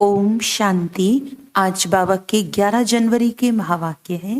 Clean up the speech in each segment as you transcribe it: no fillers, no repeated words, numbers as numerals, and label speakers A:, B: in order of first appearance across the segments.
A: ओम शांति। आज बाबा के 11 जनवरी के महावाक्य हैं।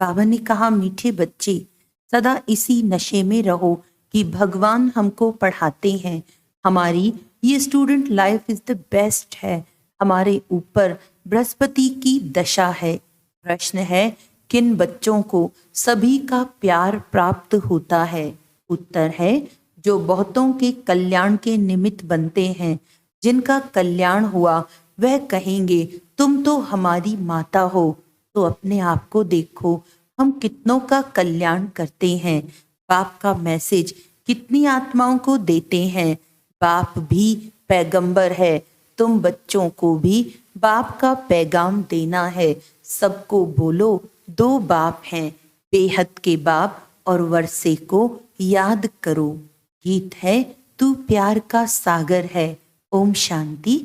A: बाबा ने कहा, मीठे बच्चे सदा इसी नशे में रहो कि भगवान हमको पढ़ाते हैं। हमारी ये student life is the best है। हमारे ऊपर बृहस्पति की दशा है। प्रश्न है, किन बच्चों को सभी का प्यार प्राप्त होता है? उत्तर है, जो बहुतों के कल्याण के निमित्त बनते हैं। जिनका कल्याण हुआ वह कहेंगे, तुम तो हमारी माता हो। तो अपने आप को देखो, हम कितनों का कल्याण करते हैं। बाप का मैसेज कितनी आत्माओं को देते हैं। बाप भी पैगंबर है। तुम बच्चों को भी बाप का पैगाम देना है। सबको बोलो, दो बाप हैं, बेहद के बाप और वर्षे को याद करो। गीत है, तू प्यार का सागर है। ओम शांति।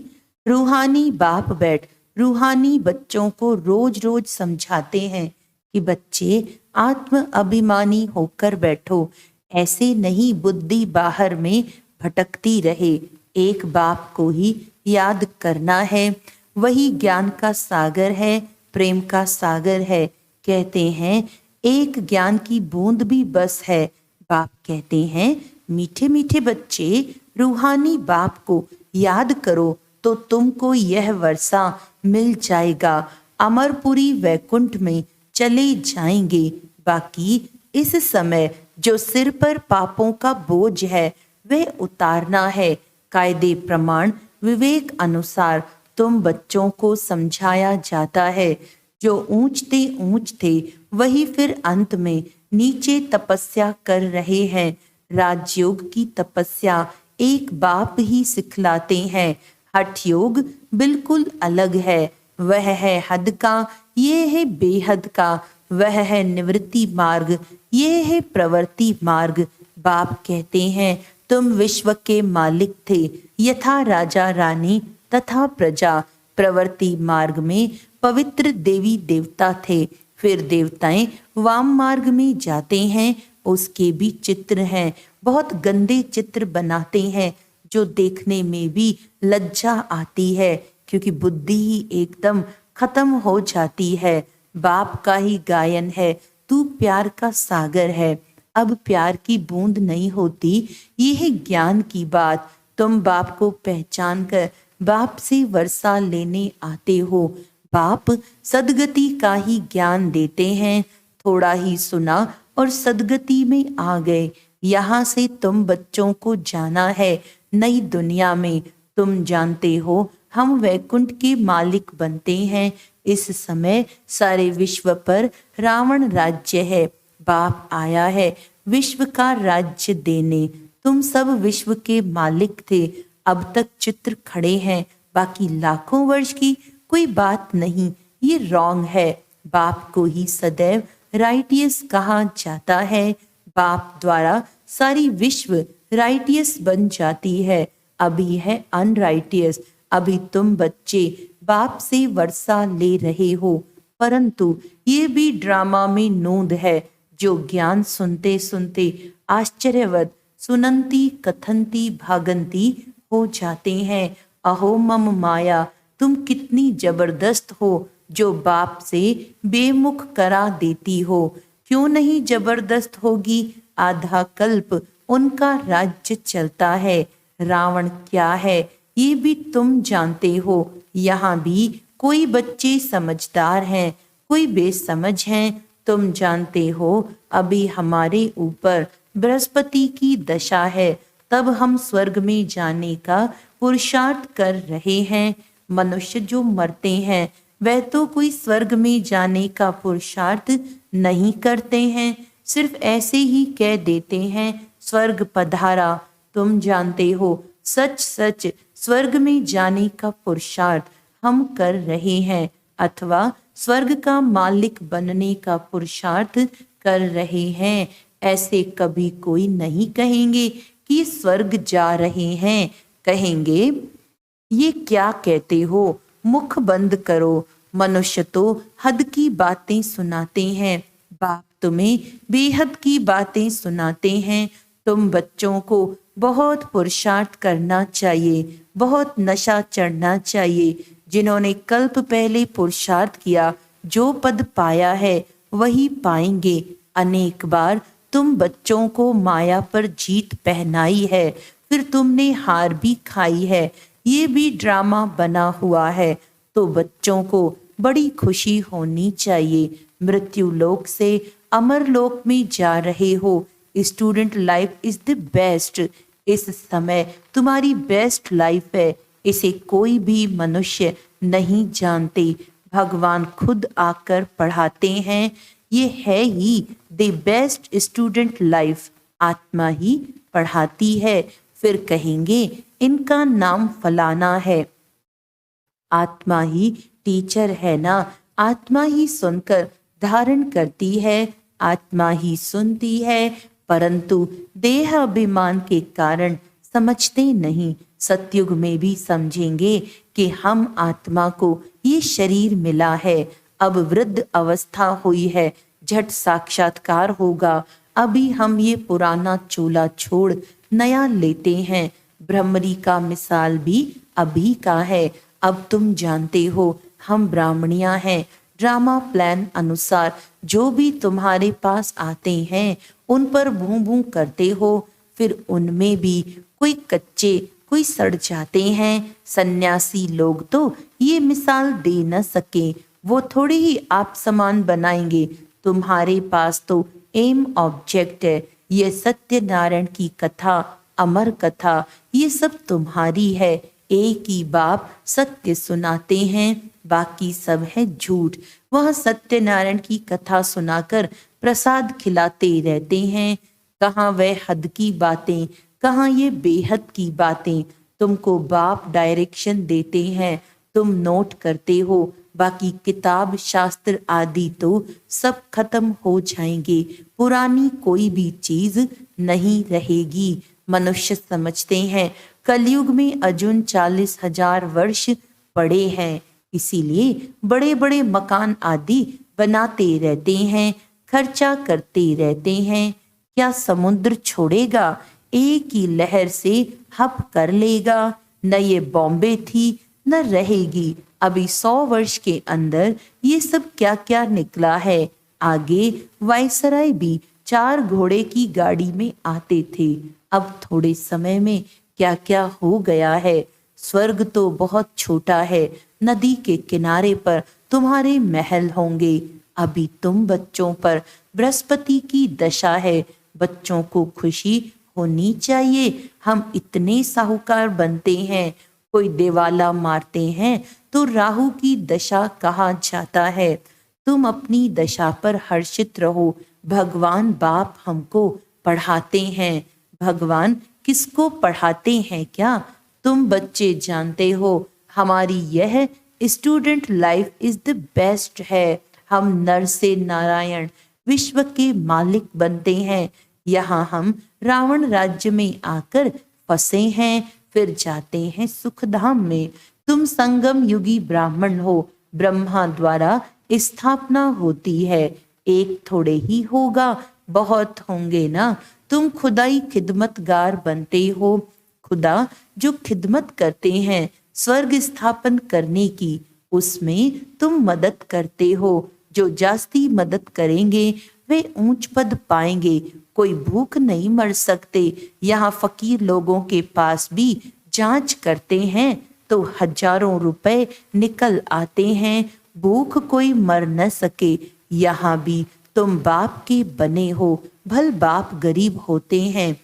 A: रूहानी बाप बैठ रूहानी बच्चों को रोज रोज समझाते हैं कि बच्चे आत्म अभिमानी होकर बैठो। ऐसे नहीं बुद्धि बाहर में भटकती रहे। एक बाप को ही याद करना है। वही ज्ञान का सागर है, प्रेम का सागर है। कहते हैं एक ज्ञान की बूंद भी बस है। बाप कहते हैं, मीठे मीठे बच्चे रूहानी बाप को याद करो तो तुमको यह वर्षा मिल जाएगा। अमरपुरी वैकुंठ में चले जाएंगे। बाकी इस समय जो सिर पर पापों का बोझ है वह उतारना है। कायदे प्रमाण विवेक अनुसार तुम बच्चों को समझाया जाता है। जो ऊंचते ऊंच थे वही फिर अंत में नीचे तपस्या कर रहे हैं। राजयोग की तपस्या एक बाप ही सिखलाते हैं। हठ योग बिल्कुल अलग है। वह है हद का, ये है बेहद का। वह है निवृत्ति मार्ग, ये है प्रवृत्ति मार्ग। बाप कहते हैं, तुम विश्व के मालिक थे, यथा राजा रानी तथा प्रजा। प्रवृत्ति मार्ग में पवित्र देवी देवता थे। फिर देवताएं वाम मार्ग में जाते हैं, उसके भी चित्र हैं। बहुत गंदे चित्र बनाते हैं जो देखने में भी लज्जा आती है, क्योंकि बुद्धि ही एकदम खत्म हो जाती है। बाप का ही गायन है, तू प्यार का सागर है। अब प्यार की बूंद नहीं होती, ये है ज्ञान की बात। तुम बाप को पहचान कर बाप से वर्षा लेने आते हो। बाप सदगति का ही ज्ञान देते हैं। थोड़ा ही सुना और सदगति में आ गए। यहाँ से तुम बच्चों को जाना है नई दुनिया में। तुम जानते हो हम वैकुंठ के मालिक बनते हैं। इस समय सारे विश्व पर रावण राज्य है। बाप आया है विश्व का राज्य देने। तुम सब विश्व के मालिक थे। अब तक चित्र खड़े हैं, बाकी लाखों वर्ष की कोई बात नहीं। ये रॉन्ग है। बाप को ही सदैव राइटियस कहा जाता है। बाप द्वारा सारी विश्व राइटियस बन जाती है। अभी है अनराइटियस। अभी तुम बच्चे बाप से वर्षा ले रहे हो, परंतु ये भी ड्रामा में नोंद है। जो ज्ञान सुनते सुनते आश्चर्यवत सुनंती कथंती भागंती हो जाते हैं। अहो मम माया, तुम कितनी जबरदस्त हो जो बाप से बेमुख करा देती हो। क्यों नहीं जबरदस्त होगी? आधा कल्प उनका राज्य चलता है। रावण क्या है ये भी तुम जानते हो। यहाँ भी कोई बच्चे समझदार हैं, कोई बेसमझ हैं। तुम जानते हो अभी हमारे ऊपर बृहस्पति की दशा है, तब हम स्वर्ग में जाने का पुरुषार्थ कर रहे हैं। मनुष्य जो मरते हैं वह तो कोई स्वर्ग में जाने का पुरुषार्थ नहीं करते हैं, सिर्फ ऐसे ही कह देते हैं स्वर्ग पधारा। तुम जानते हो सच सच स्वर्ग में जाने का पुरुषार्थ हम कर रहे हैं, अथवा स्वर्ग का मालिक बनने का पुरुषार्थ कर रहे हैं। ऐसे कभी कोई नहीं कहेंगे कि स्वर्ग जा रहे हैं। कहेंगे, ये क्या कहते हो, मुख बंद करो। मनुष्य तो हद की बातें सुनाते हैं, बाप तुम्हें बेहद की बातें सुनाते हैं। तुम बच्चों को बहुत पुरुषार्थ करना चाहिए, बहुत नशा चढ़ना चाहिए। जिन्होंने कल्प पहले पुरुषार्थ किया, जो पद पाया है वही पाएंगे। अनेक बार तुम बच्चों को माया पर जीत पहनाई है, फिर तुमने हार भी खाई है। ये भी ड्रामा बना हुआ है, तो बच्चों को बड़ी खुशी होनी चाहिए। मृत्यु लोक से अमर लोक में जा रहे हो। Student life is the best. इस समय तुम्हारी बेस्ट लाइफ है, इसे कोई भी मनुष्य नहीं जानते। भगवान खुद आकर पढ़ाते हैं। ये है ही द बेस्ट स्टूडेंट लाइफ। आत्मा ही पढ़ाती है। फिर कहेंगे इनका नाम फलाना है। आत्मा ही टीचर है ना। आत्मा ही सुनकर धारण करती है, आत्मा ही सुनती है, परंतु देह अभिमान के कारण समझते नहीं। सतयुग में भी समझेंगे कि हम आत्मा को ये शरीर मिला है, अब वृद्ध अवस्था हुई है, झट साक्षात्कार होगा। अभी हम ये पुराना चोला छोड़ नया लेते हैं। ब्रह्मरी का मिसाल भी अभी का है। अब तुम जानते हो हम ब्राह्मणियां हैं। ड्रामा प्लान अनुसार जो भी तुम्हारे पास आते हैं उन पर भूं भूं करते हो, फिर उनमें भी कोई कच्चे कोई सड़ जाते हैं। सन्यासी लोग तो ये मिसाल दे न सके, वो थोड़ी ही आप समान बनाएंगे। तुम्हारे पास तो एम ऑब्जेक्ट है। ये सत्यनारायण की कथा, अमर कथा, ये सब तुम्हारी है। एक ही बाप सत्य सुनाते हैं, बाकी सब है झूठ। वह सत्यनारायण की कथा सुनाकर प्रसाद खिलाते रहते हैं। कहाँ वह हद की बातें, कहाँ ये बेहद की बातें। तुमको बाप डायरेक्शन देते हैं, तुम नोट करते हो, बाकी किताब शास्त्र आदि तो सब खत्म हो जाएंगे। पुरानी कोई भी चीज नहीं रहेगी। मनुष्य समझते हैं कलयुग में अजुन 40,000 वर्ष पड़े हैं, इसीलिए बड़े बड़े मकान आदि बनाते रहते हैं, खर्चा करते रहते हैं। क्या समुद्र छोड़ेगा? एक ही लहर से हप कर लेगा। न ये बॉम्बे थी न रहेगी। अभी 100 वर्ष के अंदर ये सब क्या क्या निकला है। आगे वायसराय भी 4 घोड़े की गाड़ी में आते थे, अब थोड़े समय में क्या क्या हो गया है। स्वर्ग तो बहुत छोटा है। नदी के किनारे पर तुम्हारे महल होंगे। अभी तुम बच्चों पर बृहस्पति की दशा है। बच्चों को खुशी होनी चाहिए। हम इतने साहूकार बनते हैं, कोई दिवाला मारते हैं तो राहु की दशा कहा जाता है। तुम अपनी दशा पर हर्षित रहो। भगवान बाप हमको पढ़ाते हैं। भगवान किसको पढ़ाते हैं क्या तुम बच्चे जानते हो? हमारी यह student life is the best है। हम नर से नारायण विश्व के मालिक बनते हैं। यहाँ हम रावण राज्य में आकर फंसे हैं, फिर जाते हैं सुखधाम में। तुम संगम युगी ब्राह्मण हो। ब्रह्मा द्वारा स्थापना होती है। एक थोड़े ही होगा, बहुत होंगे ना। तुम खुदाई खिदमतगार बनते हो। खुदा जो खिदमत करते हैं स्वर्ग स्थापन करने की, उसमें तुम मदद करते हो। जो जास्ती मदद करेंगे वे ऊंच पद पाएंगे। कोई भूख नहीं मर सकते। यहाँ फकीर लोगों के पास भी जांच करते हैं तो हजारों रुपए निकल आते हैं। भूख कोई मर न सके। यहाँ भी तुम बाप के बने हो। भल बाप गरीब होते हैं,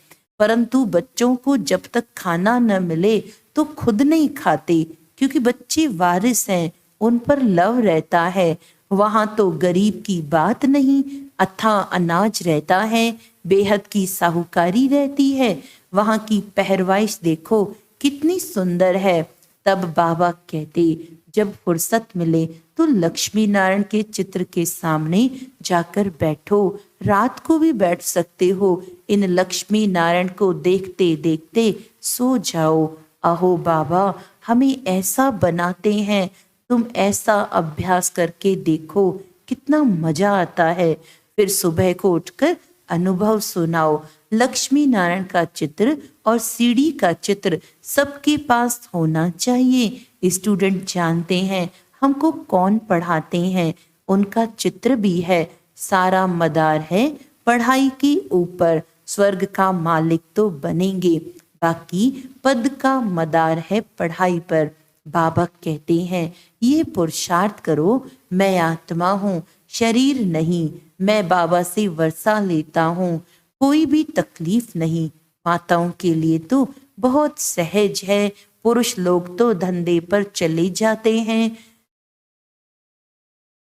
A: परंतु बच्चों को जब तक खाना न मिले तो खुद नहीं खाते, क्योंकि बच्चे वारिस हैं, उन पर लव रहता है। वहां तो गरीब की बात नहीं, अथाह अनाज रहता है, बेहद की साहूकारी रहती है। वहां की पहरवाइश देखो कितनी सुंदर है। तब बाबा कहते जब फुर्सत मिले तो लक्ष्मी नारायण के चित्र के सामने जाकर बैठो। रात को भी बैठ सकते हो। इन लक्ष्मी नारायण को देखते देखते सो जाओ। अहो बाबा हमें ऐसा बनाते हैं। तुम ऐसा अभ्यास करके देखो कितना मजा आता है। फिर सुबह को उठकर अनुभव सुनाओ। लक्ष्मी नारायण का चित्र और सीढ़ी का चित्र सबके पास होना चाहिए। स्टूडेंट जानते हैं हमको कौन पढ़ाते हैं, उनका चित्र भी है। सारा मदार है पढ़ाई के ऊपर, स्वर्ग का मालिक तो बनेंगे, बाकी पद का मदार है पढ़ाई पर। बाबा कहते हैं ये पुरुषार्थ करो, मैं आत्मा हूँ, शरीर नहीं। मैं बाबा से वर्षा लेता हूँ, कोई भी तकलीफ नहीं। माताओं के लिए तो बहुत सहज है, पुरुष लोग तो धंधे पर चले जाते हैं।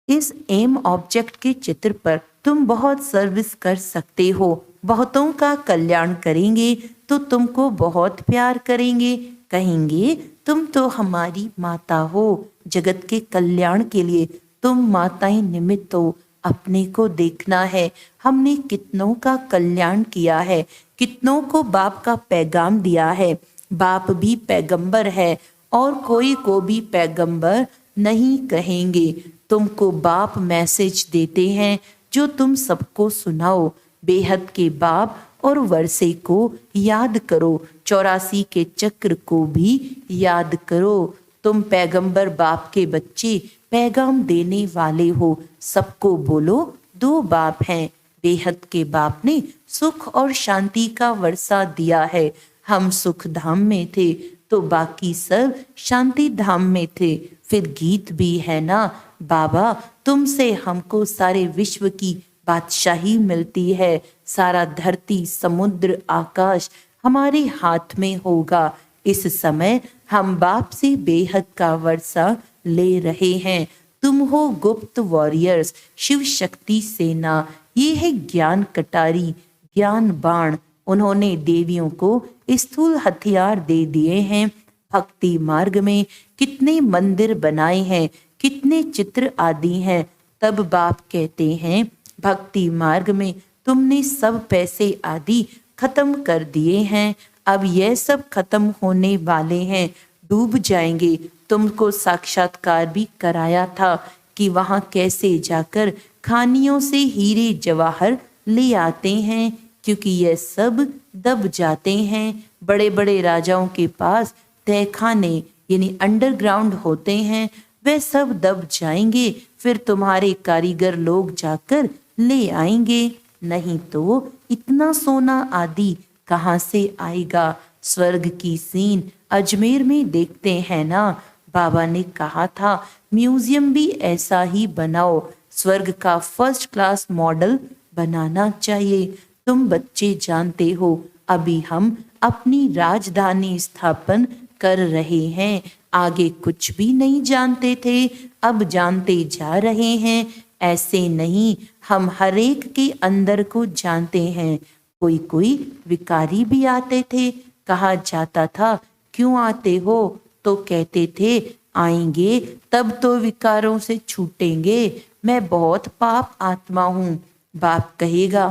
A: इस एम ऑब्जेक्ट के चित्र पर तुम बहुत सर्विस कर सकते हो। बहुतों का कल्याण करेंगे तो तुमको बहुत प्यार करेंगे, कहेंगे तुम तो हमारी माता हो। जगत के कल्याण के लिए तुम माताएं निमित्त हो। अपने को देखना है, हमने कितनों का कल्याण किया है, कितनों को बाप का पैगाम दिया है। बाप भी पैगंबर है और कोई को भी पैगंबर नहीं कहेंगे। तुमको बाप मैसेज देते हैं जो तुम सबको सुनाओ। बेहद के बाप और वर्षे को याद करो, 84 के चक्र को भी याद करो। तुम पैगंबर बाप के बच्चे, पैगाम देने वाले हो। सबको बोलो दो बाप हैं। बेहद के बाप ने सुख और शांति का वर्षा दिया है। हम सुख धाम में थे तो बाकी सब शांति धाम में थे। फिर गीत भी है ना, बाबा तुमसे हमको सारे विश्व की बादशाही मिलती है। सारा धरती समुद्र आकाश हमारे हाथ में होगा। इस समय हम बाप से बेहद का वर्षा ले रहे हैं। तुम हो गुप्त वॉरियर्स, शिव शक्ति सेना। ये है ज्ञान कटारी, ज्ञान बाण। उन्होंने देवियों को स्थूल हथियार दे दिए हैं। भक्ति मार्ग में कितने मंदिर बनाए हैं, कितने चित्र आदि हैं। तब बाप कहते हैं भक्ति मार्ग में तुमने सब पैसे आदि खत्म कर दिए हैं। अब यह सब खत्म होने वाले हैं, डूब जाएंगे। तुमको साक्षात्कार भी कराया था कि वहां कैसे जाकर खानियों से हीरे जवाहर ले आते हैं, क्योंकि यह सब दब जाते हैं। बड़े बड़े राजाओं के पास तहखाने यानी अंडरग्राउंड होते हैं, वे सब दब जाएंगे। फिर तुम्हारे कारीगर लोग जाकर ले आएंगे, नहीं तो इतना सोना आदि कहाँ से आएगा। स्वर्ग की सीन अजमेर में देखते हैं ना। बाबा ने कहा था म्यूजियम भी ऐसा ही बनाओ, स्वर्ग का फर्स्ट क्लास मॉडल बनाना चाहिए। तुम बच्चे जानते हो अभी हम अपनी राजधानी स्थापन कर रहे हैं। आगे कुछ भी नहीं जानते थे, अब जानते जा रहे हैं। ऐसे नहीं, हम हर एक के अंदर को जानते हैं। कोई कोई विकारी भी आते थे, कहा जाता था क्यों आते हो, तो कहते थे आएंगे तब तो विकारों से छूटेंगे, मैं बहुत पाप आत्मा हूँ। बाप कहेगा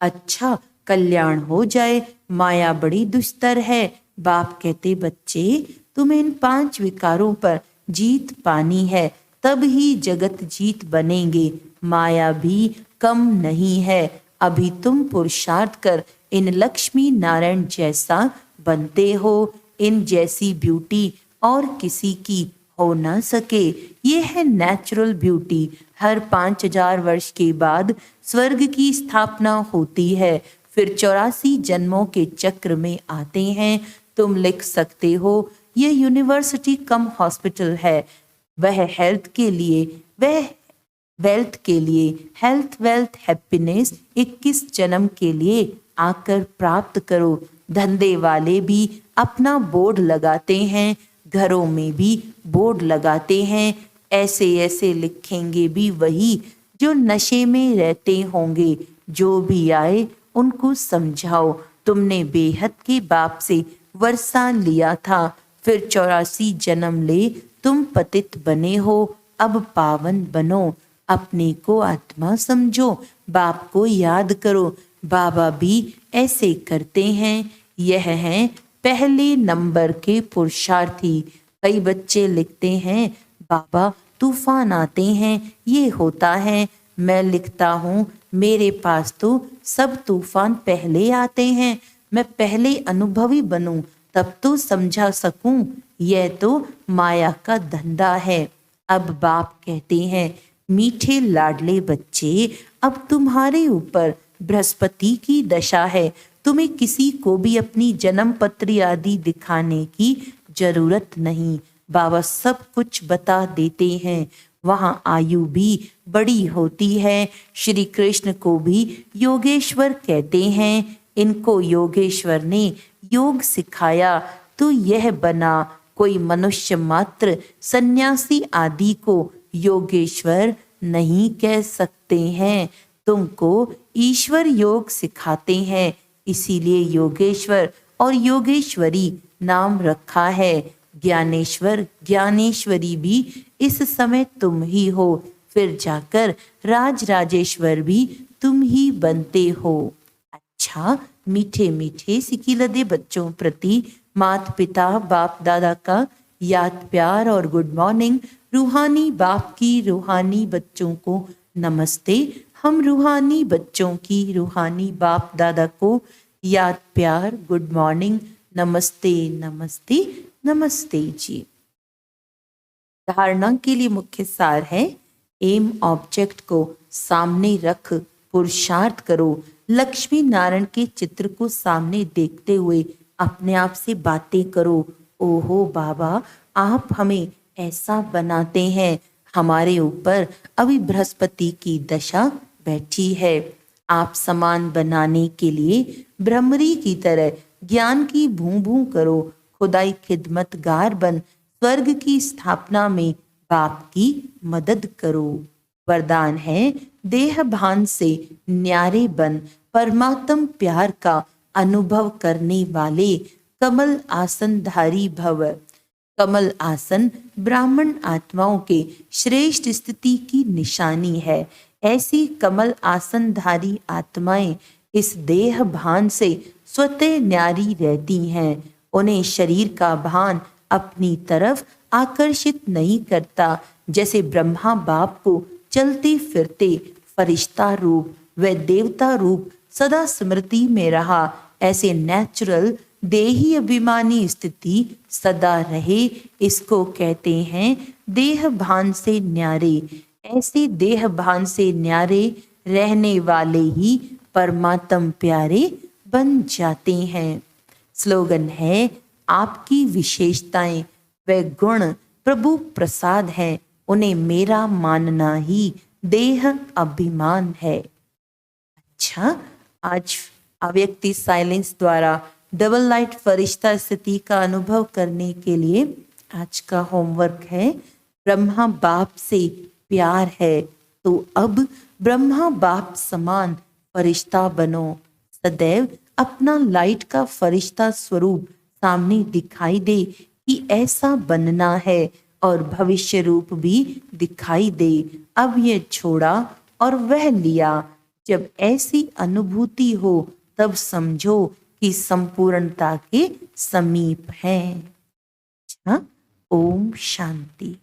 A: अच्छा कल्याण हो जाए, माया बड़ी दुस्तर है। बाप कहते बच्चे तुम्हें इन 5 विकारों पर जीत पानी है, तब ही जगत जीत बनेंगे। माया भी कम नहीं है। अभी तुम पुरुषार्थ कर इन लक्ष्मी नारायण जैसा बनते हो। इन जैसी ब्यूटी और किसी की हो ना सके। ये है नेचुरल ब्यूटी। हर 5000 वर्ष के बाद स्वर्ग की स्थापना होती है, फिर 84 जन्मों के चक्र में आते हैं। तुम लिख सकते हो ये यूनिवर्सिटी कम हॉस्पिटल है। वह हेल्थ के लिए, वह वेल्थ के लिए, हेल्थ वेल्थ हैप्पीनेस 21 जन्म के लिए आकर प्राप्त करो। धंधे वाले भी अपना बोर्ड लगाते हैं, घरों में भी बोर्ड लगाते हैं। ऐसे ऐसे लिखेंगे भी वही जो नशे में रहते होंगे। जो भी आए उनको समझाओ तुमने बेहद के बाप से वर्षा लिया था, फिर 84 जन्म ले तुम पतित बने हो, अब पावन बनो। अपने को आत्मा समझो, बाप को याद करो। बाबा भी ऐसे करते हैं। यह हैं पहले नंबर के पुरुषार्थी। कई बच्चे लिखते हैं बाबा तूफान आते हैं, ये होता है। मैं लिखता हूँ, मेरे पास तो सब तूफान पहले आते हैं। मैं पहले अनुभवी बनूं तब तो समझा सकूं, यह तो माया का धंधा है। अब बाप कहते हैं, मीठे लाडले बच्चे, अब तुम्हारे ऊपर बृहस्पति की दशा है। तुम्हें किसी को भी अपनी जन्म पत्री आदि दिखाने की जरूरत नहीं। बाबा सब कुछ बता देते हैं। वहाँ आयु भी बड़ी होती है। श्री कृष्ण को भी योगेश्वर कहते हैं। इनको योगेश्वर ने योग सिखाया तो यह बना। कोई मनुष्य मात्र सन्यासी आदि को योगेश्वर नहीं कह सकते हैं। तुमको ईश्वर योग सिखाते हैं, इसीलिए योगेश्वर और योगेश्वरी नाम रखा है। ज्ञानेश्वर ज्ञानेश्वरी भी इस समय तुम ही हो, फिर जाकर राज राजेश्वर भी तुम ही बनते हो। अच्छा, मीठे मीठे सिकिलदे बच्चों प्रति माता पिता बाप दादा का याद प्यार और गुड मॉर्निंग। रूहानी बाप की रूहानी बच्चों को नमस्ते। हम रूहानी बच्चों की रूहानी बाप दादा को याद प्यार गुड मॉर्निंग, नमस्ते नमस्ते नमस्ते जी। धारणा के लिए मुख्य सार है, एम ऑब्जेक्ट को सामने रख पुरुषार्थ करो। लक्ष्मी नारायण के चित्र को सामने देखते हुए अपने आप से बातें करो। ओहो बाबा, आप हमें ऐसा बनाते हैं। हमारे ऊपर अभी बृहस्पति की दशा बैठी है। आप समान बनाने के लिए भ्रमरी की तरह ज्ञान की भूं भूं करो। खुदाई खिदमतगार बन स्वर्ग की स्थापना में बाप की मदद करो। वरदान है, देह भान से न्यारे बन परमात्म प्यार का अनुभव करने वाले कमल आसनधारी भव। कमल आसन ब्राह्मण आत्माओं के श्रेष्ठ स्थिति की निशानी है। ऐसी कमल आसनधारी आत्माएं इस देह भान से स्वतः न्यारी रहती हैं। उन्हें शरीर का भान अपनी तरफ आकर्षित नहीं करता। जैसे ब्रह्मा बाप को चलते फिरते फरिश्ता रूप व देवता रूप सदा स्मृति में रहा, ऐसे नेचुरल देही अभिमानी स्थिति सदा रहे। इसको कहते हैं देह भान से न्यारे। ऐसे देह भान से न्यारे रहने वाले ही परमात्म प्यारे बन जाते हैं। स्लोगन है, आपकी विशेषताएं व गुण प्रभु प्रसाद है, उन्हें मेरा मानना ही देह अभिमान है। अच्छा, आज अव्यक्ति साइलेंस द्वारा डबल लाइट फरिश्ता स्थिति का अनुभव करने के लिए आज का होमवर्क है, ब्रह्मा बाप से प्यार है तो अब ब्रह्मा बाप समान फरिश्ता बनो। सदैव अपना लाइट का फरिश्ता स्वरूप सामने दिखाई दे कि ऐसा बनना है और भविष्य रूप भी दिखाई दे। अब ये छोड़ा और वह लिया। जब ऐसी अनुभूति हो तब समझो कि संपूर्णता के समीप है। ओम शांति।